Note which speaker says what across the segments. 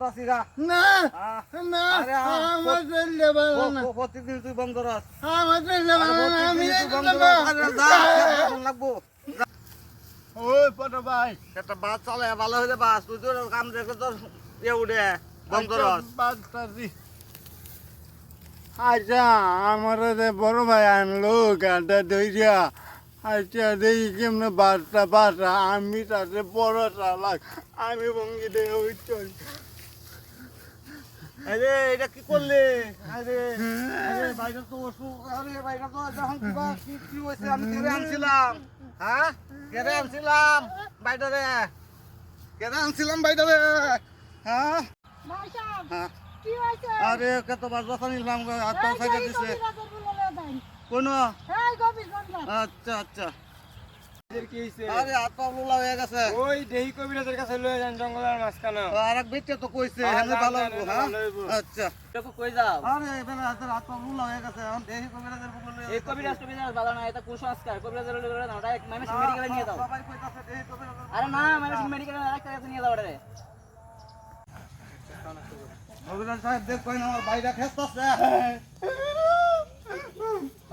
Speaker 1: না না আমার চললে ভালো না
Speaker 2: প্রতিদিন তুই বন্ধ রাখ
Speaker 1: আমার চললে ভালো না আমি
Speaker 2: লাগবো
Speaker 1: ওই পটো ভাই
Speaker 2: একটা বাস চলে ভালো হইলে বাস তুই তোর কাম দেখে তোর ইয়ে উঠে বন্ধ রাখ
Speaker 1: বাসটাছি আচ্ছা আমার বড় ভাই আনলো গানটা ধইরা আচ্ছা দেখি কেমনে বাসটা বাসা আমি তাতে বড় চালাক আমি ভঙ্গি দিয়ে ওই চল
Speaker 2: আরে এটা কি করলে আরে আরে ভাইটা তো আরে ভাইটা তো যখন কি হইছে আমি কেড়ে আনছিলাম হ্যাঁ কেড়ে আনছিলাম ভাইটারে কেড়ে আনছিলাম ভাইটারে হ্যাঁ
Speaker 3: ভাই সাহেব
Speaker 2: হ্যাঁ
Speaker 3: কি হয়েছে
Speaker 2: আরে কতবার যখন নিলাম হাত সাইডে দিছে কোনো
Speaker 3: এই গভীর গন্ডা
Speaker 2: আচ্ছা আচ্ছা
Speaker 1: কি হইছে
Speaker 2: আরে হাত পা লুলা হয়ে গেছে
Speaker 1: ওই দেহি কবিরাজের কাছে লয়ে যান জঙ্গলের মাঝখানে
Speaker 2: আরেক বেচে তো কইছে হেনে ভালো হইবো হ্যাঁ আচ্ছা
Speaker 4: দেখো কই যাও
Speaker 2: আরে এবারে হাত পা লুলা হয়ে গেছে এখন দেখি কবিরাজের বলে
Speaker 4: এই কবিরাজ ভালো না এটা কুসংস্কার কবিরাজের লগে না ওটা এক মাইমেস মেডিকেলে নিয়ে দাও
Speaker 2: সবাই কইতাছে দেখি কবিরাজের
Speaker 4: আরে না মাইমেস মেডিকেলে আরেকটা কাছে নিয়ে দাও ওটারে
Speaker 2: কবিরাজ সাহেব দেখ কই না আমার ভাইটা খেসতাছে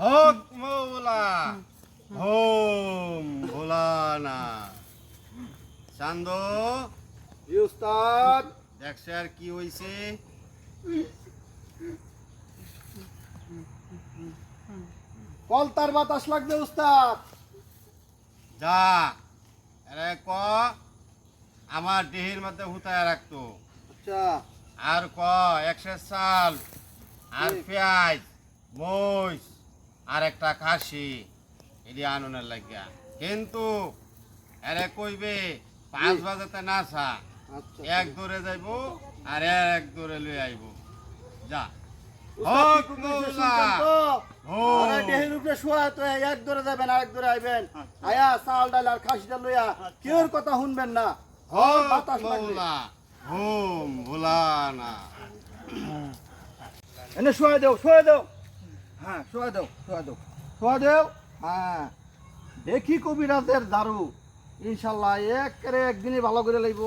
Speaker 1: হক মৌলা হোম ভোলানা চান্দ উস্তাদ দেখছে আর কি হইছে কলতার বাতাস লাগবে উস্তাদ যা আরে ক আমার দেহের মধ্যে হুতায় রাখতো
Speaker 2: আচ্ছা
Speaker 1: আর ক 100 চাল আর পেঁয়াজ মরিচ আর একটা খাসি এটি আননের লাগিয়া কিন্তু এরে কইবে 5 বাজেতে নাসা
Speaker 2: আচ্ছা
Speaker 1: এক দূরে যাইব আর এক দূরে লই আইব যা হক মৌলা
Speaker 2: আরে দেহের উপরে শোয়া তো এক দূরে যাবেন আরেক দূরে আইবেন আয়া চাল ডাল আর খাসিটা লইয়া কেউর কথা শুনবেন না
Speaker 1: হক
Speaker 2: বাতাস লাগবে
Speaker 1: মৌলা হোম ভোলানা
Speaker 2: এনে শোয়া দাও হ্যাঁ শোয়া দাও হ্যাঁ দেখি কবিরাজের দারু ইনশাল্লাহ একদিনই ভালো করে লইব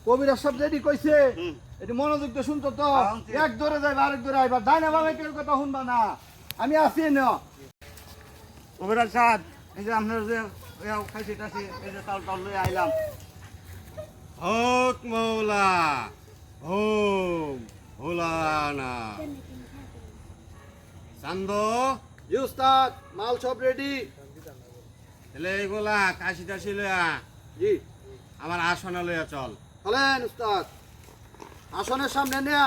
Speaker 2: কবিরাজ সব যেটি কইছে এটি মনোযোগ দিয়ে শুনতো তো এক দূরে যাইবা আরেক দূরে আইবা ডাইনা বামে কেউ কথা শুনবা না আমি আছি না কবিরাজ সাহেব এই যে আপনার যে খাইছি টাছি এই যে চাল টাল লই আইলাম
Speaker 1: হক মৌলা হোম ভোলানা চান্দ
Speaker 2: উস্তাদ মাল সব রেডি
Speaker 1: তাহলে এইগুলা কাশি টাশি লইয়া
Speaker 2: জি
Speaker 1: আমার আসনে লইয়া চল
Speaker 2: চলেন উস্তাদ আসনের সামনে নেয়া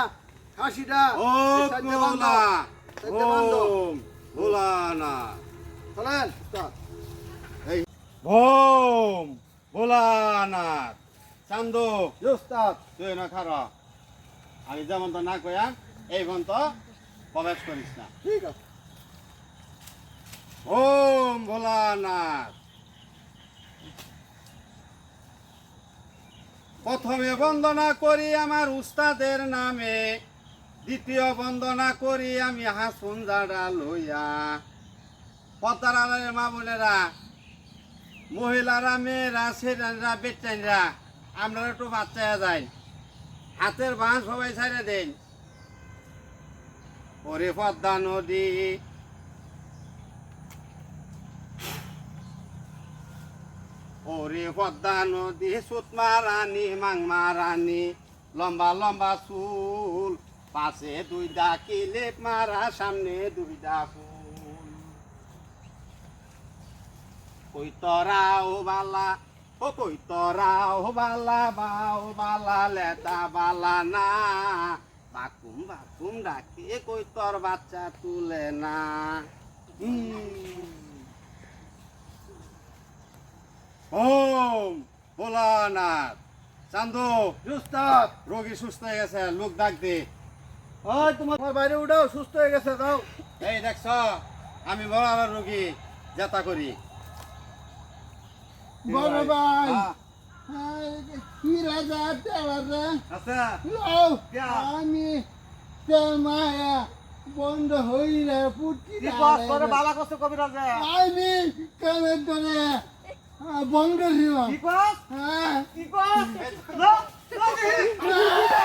Speaker 2: খাসিটা
Speaker 1: হক
Speaker 2: সাইডে
Speaker 1: মৌলা
Speaker 2: সাইডে বান্ধো।
Speaker 1: হোম ভোলানা
Speaker 2: চলেন উস্তাদ
Speaker 1: হোম ভোলানা চান্দ
Speaker 2: উস্তাদ
Speaker 1: তুই না খারা আমি যেমন তো না কয়া এই পর্যন্ত প্রবেশ করিস না
Speaker 2: ঠিক আছে
Speaker 1: ওম ভোলানাথ প্রথমে বন্দনা করি আমার উস্তাদের নামে দ্বিতীয় বন্দনা করি আমি হাসুন জাডা লইয়া পতার আলের মা বোনেরা মহিলারা মেয়েরা ছেলেরা বেটাইরা আমরা একটু বাচ্চা যাই হাতের বাঁশ সবাই ছাড়ে দেন ওরে পদ্মা নদী ওরে পদ্মা নদী সুতমা রানী মাংমা রানী লম্বা লম্বা চুল পাশে দুইটা কিলেপ মারা সামনে দুইটা ফুল কই তরাও বালা ও কই তরাও বালা বাও বালা লেতা বালা না বাকুম বাকুম ডাকে কই তোর বাচ্চা তুলে না ওম ভোলানাথ চান্দু
Speaker 2: উস্তাদ
Speaker 1: রোগী সুস্থ হয়ে গেছে লোক ডাক দে
Speaker 2: ওই তোমার বাইরে উঠাও সুস্থ হয়ে গেছে দাও
Speaker 1: এই দেখছ আমি বড় রোগী যাতা করি
Speaker 2: বড় ভাই
Speaker 1: হ্যাঁ,
Speaker 2: কি রাজা রাজা
Speaker 1: আচ্ছা क्या?
Speaker 2: আমি মায়া বন্ধ হইলে পুটি
Speaker 1: বালা কষ্ট কবিরাজ
Speaker 2: আমি কানে বন্ধ ছিল
Speaker 1: কি কস
Speaker 2: হ্যাঁ
Speaker 1: কি কস নবীন